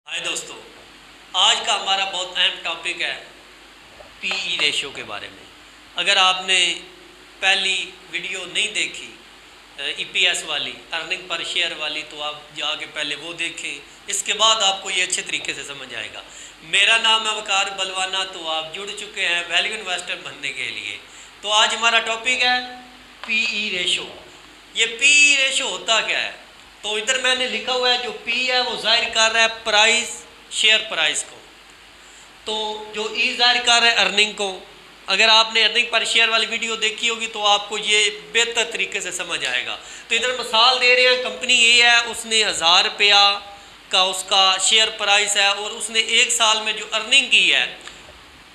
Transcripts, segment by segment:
हाय दोस्तों, आज का हमारा बहुत अहम टॉपिक है पीई रेशो के बारे में। अगर आपने पहली वीडियो नहीं देखी ईपीएस वाली, अर्निंग पर शेयर वाली, तो आप जाके पहले वो देखें। इसके बाद आपको ये अच्छे तरीके से समझ आएगा। मेरा नाम है वकार बलवाना, तो आप जुड़ चुके हैं वैल्यू इन्वेस्टर बनने के लिए। तो आज हमारा टॉपिक है पीई रेशो। ये पीई रेशो होता क्या है? तो इधर मैंने लिखा हुआ है, जो पी है वो जाहिर कर रहा है प्राइस, शेयर प्राइस को। तो जो ई जाहिर कर रहा है अर्निंग को। अगर आपने अर्निंग पर शेयर वाली वीडियो देखी होगी तो आपको ये बेहतर तरीके से समझ आएगा। तो इधर मिसाल दे रहे हैं, कंपनी ए है, उसने 1000 रुपया का उसका शेयर प्राइस है और उसने एक साल में जो अर्निंग की है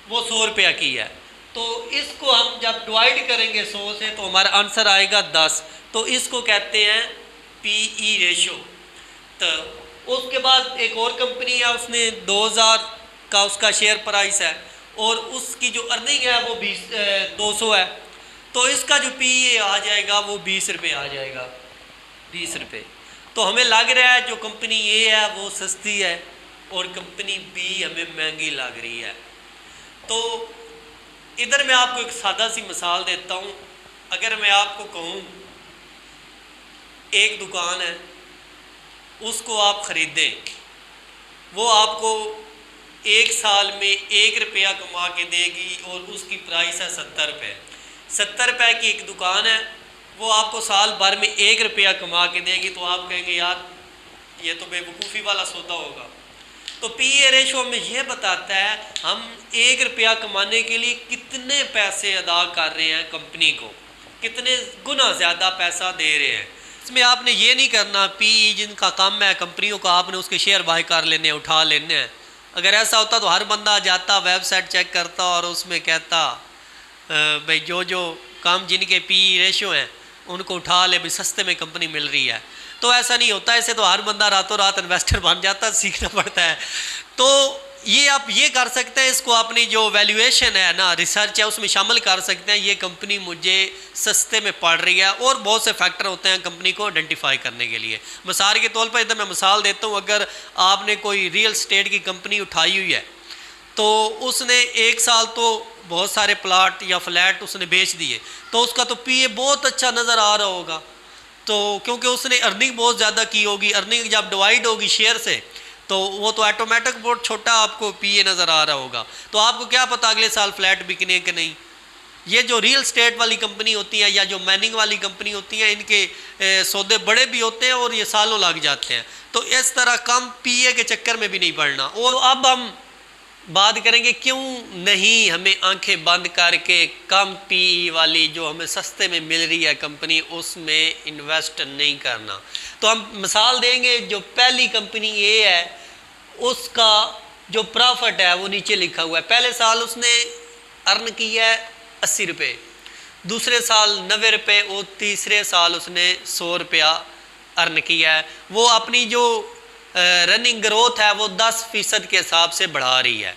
वो 100 रुपया की है। तो इसको हम जब डिवाइड करेंगे 100 से तो हमारा आंसर आएगा 10। तो इसको कहते हैं पीई रेशो। तो उसके बाद एक और कंपनी है, उसने 2000 का उसका शेयर प्राइस है और उसकी जो अर्निंग है वो 200 है। तो इसका जो पीई आ जाएगा वो 20 रुपये आ जाएगा, 20 रुपये। तो हमें लग रहा है जो कंपनी ए है वो सस्ती है और कंपनी बी हमें महंगी लग रही है। तो इधर मैं आपको एक सादा सी मिसाल देता हूँ। अगर मैं आपको कहूँ एक दुकान है, उसको आप ख़रीदें, वो आपको एक साल में 1 रुपया कमा के देगी और उसकी प्राइस है 70 रुपये। 70 रुपये की एक दुकान है, वो आपको साल भर में 1 रुपया कमा के देगी। तो आप कहेंगे यार ये तो बेवकूफ़ी वाला सौदा होगा। तो पीई रेशो में ये बताता है हम 1 रुपया कमाने के लिए कितने पैसे अदा कर रहे हैं कंपनी को, कितने गुना ज़्यादा पैसा दे रहे हैं। इसमें आपने ये नहीं करना पीई जिनका काम है कंपनियों का, आपने उसके शेयर बाय कर लेने, उठा लेने हैं। अगर ऐसा होता तो हर बंदा जाता, वेबसाइट चेक करता और उसमें कहता भाई जो जो काम जिनके पीई रेशो हैं उनको उठा ले, भाई सस्ते में कंपनी मिल रही है। तो ऐसा नहीं होता। ऐसे तो हर बंदा रातों रात इन्वेस्टर बन जाता, सीखना पड़ता है। तो ये आप ये कर सकते हैं, इसको अपनी जो वैल्यूएशन है ना, रिसर्च है, उसमें शामिल कर सकते हैं। ये कंपनी मुझे सस्ते में पड़ रही है, और बहुत से फैक्टर होते हैं कंपनी को आइडेंटिफाई करने के लिए। मिसाल के तौर पर इधर मैं मिसाल देता हूँ, अगर आपने कोई रियल स्टेट की कंपनी उठाई हुई है तो उसने एक साल तो बहुत सारे प्लाट या फ्लैट उसने बेच दिए, तो उसका तो पीए बहुत अच्छा नज़र आ रहा होगा। तो क्योंकि उसने अर्निंग बहुत ज़्यादा की होगी, अर्निंग जब डिवाइड होगी शेयर से तो वो तो ऑटोमेटिक बहुत छोटा आपको पीए नज़र आ रहा होगा। तो आपको क्या पता अगले साल फ्लैट बिकने के नहीं। ये जो रियल स्टेट वाली कंपनी होती है या जो माइनिंग वाली कंपनी होती है, इनके सौदे बड़े भी होते हैं और ये सालों लग जाते हैं। तो इस तरह कम पीए के चक्कर में भी नहीं पड़ना। और अब हम बात करेंगे क्यों नहीं हमें आंखें बंद करके कम पी वाली जो हमें सस्ते में मिल रही है कंपनी, उसमें इन्वेस्ट नहीं करना। तो हम मिसाल देंगे, जो पहली कंपनी ये है उसका जो प्रॉफिट है वो नीचे लिखा हुआ है। पहले साल उसने अर्न किया है 80 रुपये, दूसरे साल 90 रुपये और तीसरे साल उसने 100 रुपया अर्न किया है। वो अपनी जो रनिंग ग्रोथ है वो 10% के हिसाब से बढ़ा रही है।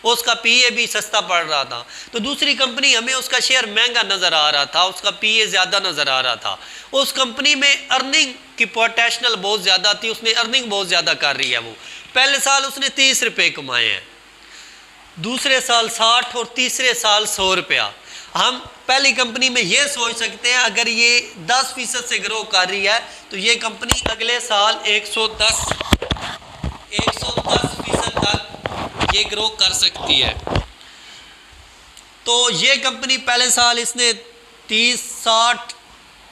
उसका पीए भी सस्ता पड़ रहा था। तो दूसरी कंपनी हमें उसका शेयर महंगा नज़र आ रहा था, उसका पीए ज़्यादा नज़र आ रहा था। उस कंपनी में अर्निंग की पोटेंशियल बहुत ज़्यादा थी, उसने अर्निंग बहुत ज़्यादा कर रही है। वो पहले साल उसने 30 रुपये कमाए हैं, दूसरे साल 60 और तीसरे साल 100 रुपया। हम पहली कंपनी में ये सोच सकते हैं अगर ये 10% से ग्रो कर रही है तो ये कंपनी अगले साल 110% तक ये ग्रो कर सकती है। तो ये कंपनी पहले साल इसने 30, 60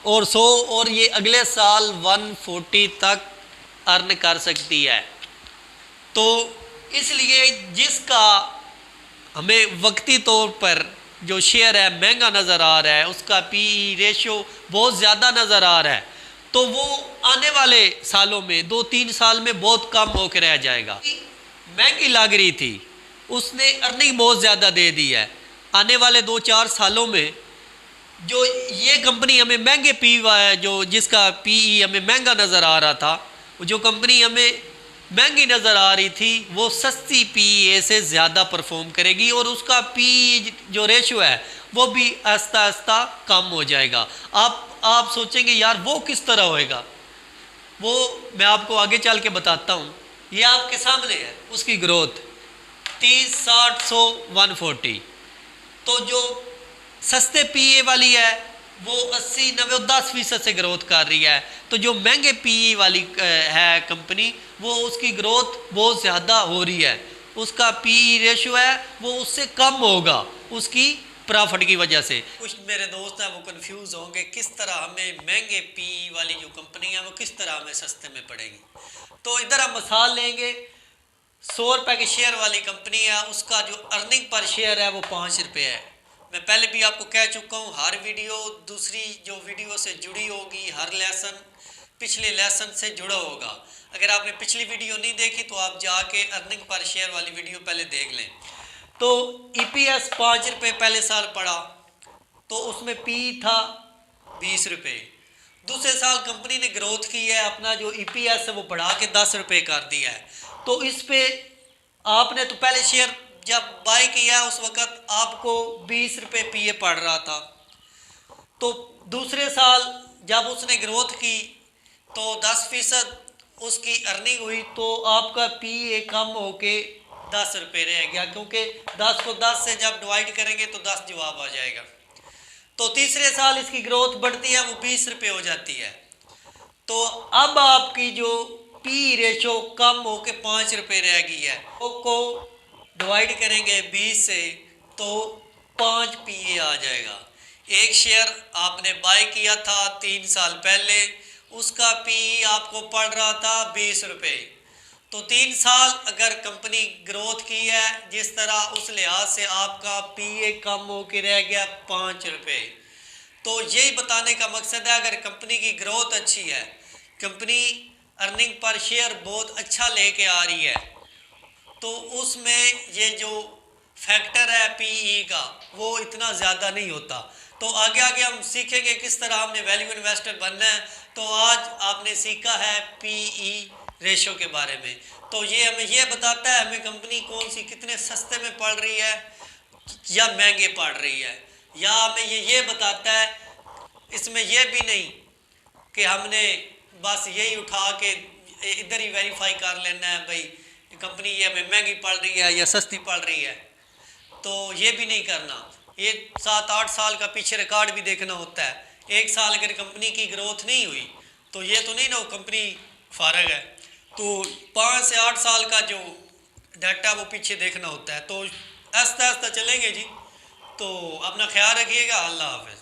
और 100 और ये अगले साल 140 तक अर्न कर सकती है। तो इसलिए जिसका हमें वक्ती तौर पर जो शेयर है महंगा नज़र आ रहा है, उसका पीई रेशो बहुत ज़्यादा नज़र आ रहा है, तो वो आने वाले सालों में 2-3 साल में बहुत कम होकर रह जाएगा। महंगी लग रही थी, उसने अर्निंग बहुत ज़्यादा दे दी है। आने वाले 2-4 सालों में जो ये कंपनी हमें महंगे पी जो जिसका पीई हमें महंगा नज़र आ रहा था, जो कंपनी हमें महंगी नज़र आ रही थी, वो सस्ती पीए से ज़्यादा परफॉर्म करेगी और उसका पी जो रेशो है वो भी आहिस्ता आहिस्ता कम हो जाएगा। आप सोचेंगे यार वो किस तरह होएगा, वो मैं आपको आगे चल के बताता हूँ। ये आपके सामने है उसकी ग्रोथ 30, 60, 100, 140। तो जो सस्ते पीए वाली है वो 80, 90, 10% से ग्रोथ कर रही है। तो जो महंगे पीई वाली है कंपनी, वो उसकी ग्रोथ बहुत ज़्यादा हो रही है, उसका पीई रेशो है वो उससे कम होगा उसकी प्रॉफिट की वजह से। कुछ मेरे दोस्त हैं वो कंफ्यूज होंगे किस तरह हमें महंगे पीई वाली जो कंपनी है वो किस तरह हमें सस्ते में पड़ेगी। तो इधर हम मिसाल लेंगे, 100 रुपये की शेयर वाली कंपनी है, उसका जो अर्निंग पर शेयर है वो 5 रुपये है। मैं पहले भी आपको कह चुका हूँ, हर वीडियो दूसरी जो वीडियो से जुड़ी होगी, हर लेसन पिछले लेसन से जुड़ा होगा। अगर आपने पिछली वीडियो नहीं देखी तो आप जाके अर्निंग पर शेयर वाली वीडियो पहले देख लें। तो ईपीएस 5 रुपये पहले साल पड़ा, तो उसमें पी था 20 रुपये। दूसरे साल कंपनी ने ग्रोथ की है, अपना जो ईपीएस है वो बढ़ा के 10 रुपये कर दिया है। तो इस पे आपने तो पहले शेयर जब बाय किया उस वक़्त आपको 20 रुपये पीए पड़ रहा था। तो दूसरे साल जब उसने ग्रोथ की तो 10% उसकी अर्निंग हुई, तो आपका पीए कम होके 10 रुपये रह गया, क्योंकि 10 को 10 से जब डिवाइड करेंगे तो 10 जवाब आ जाएगा। तो तीसरे साल इसकी ग्रोथ बढ़ती है, वो 20 रुपये हो जाती है। तो अब आपकी जो पी रेशो कम होके 5 रुपये रह गई है, को डिवाइड करेंगे 20 से तो 5 पीए आ जाएगा। एक शेयर आपने बाय किया था 3 साल पहले, उसका पी आपको पड़ रहा था 20 रुपये। तो 3 साल अगर कंपनी ग्रोथ की है जिस तरह, उस लिहाज से आपका पीए कम होके रह गया 5 रुपये। तो यही बताने का मकसद है, अगर कंपनी की ग्रोथ अच्छी है, कंपनी अर्निंग पर शेयर बहुत अच्छा लेके आ रही है, तो उसमें ये जो फैक्टर है पीई का वो इतना ज़्यादा नहीं होता। तो आगे आगे हम सीखेंगे किस तरह हमने वैल्यू इन्वेस्टर बनना है। तो आज आपने सीखा है पीई रेशो के बारे में। तो ये हमें ये बताता है हमें कंपनी कौन सी कितने सस्ते में पड़ रही है या महंगे पड़ रही है, या हमें ये बताता है, इसमें यह भी नहीं कि हमने बस यही उठा के इधर ही वेरीफाई कर लेना है भाई कंपनी ये हमें महंगी पड़ रही है या सस्ती पड़ रही है। तो ये भी नहीं करना, ये 7-8 साल का पीछे रिकॉर्ड भी देखना होता है। एक साल अगर कंपनी की ग्रोथ नहीं हुई तो ये तो नहीं ना वो कंपनी फारग है। तो 5 से 8 साल का जो डाटा वो पीछे देखना होता है। तो आस्ता आस्ता चलेंगे जी। तो अपना ख्याल रखिएगा। अल्लाह हाफ़िज़।